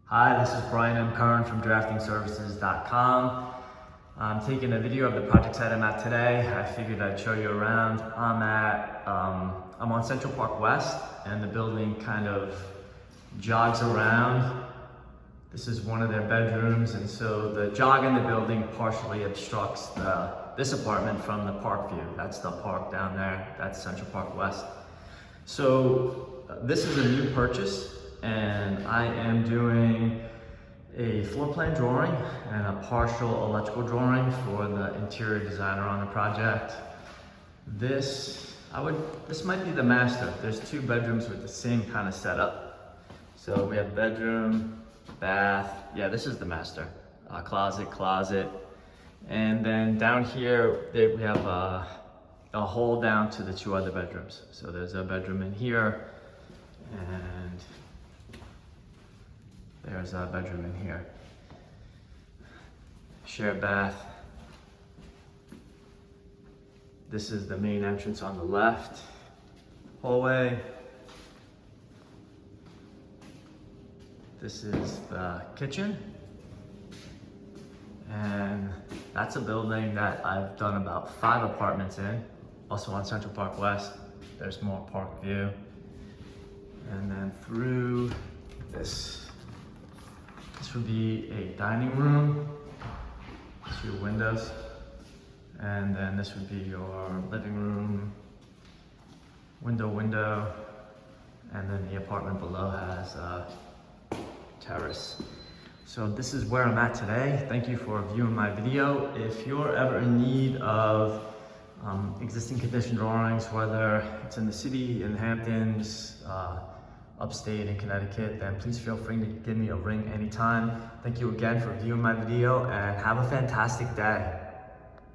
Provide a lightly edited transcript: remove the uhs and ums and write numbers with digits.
Hi, this is Brian M. Curran from DraftingServices.com. I'm taking a video of the project site I'm at today. I figured I'd show you around. I'm on Central Park West, and the building kind of jogs around. This is one of their bedrooms, and so the jog in the building partially obstructs this apartment from the park view. That's the park down there. That's Central Park West. So this is a new purchase, and I am doing a floor plan drawing and a partial electrical drawing for the interior designer on the project. This might be the master. There's two bedrooms with the same kind of setup. So we have bedroom, bath. Yeah, this is the master. Closet. And then down here, we have a hole down to the two other bedrooms. So there's a bedroom in here, and there's a bedroom in here. Shared bath. This is the main entrance on the left. Hallway. This is the kitchen. And that's a building that I've done about 5 apartments in. Also on Central Park West. There's more park view. And then through this would be a dining room, 2 windows, and then this would be your living room, window, and then the apartment below has a terrace. So this is where I'm at today. Thank you for viewing my video. If you're ever in need of existing condition drawings, whether it's in the city, in the Hamptons, upstate in Connecticut, then please feel free to give me a ring anytime. Thank you again for viewing my video, and have a fantastic day.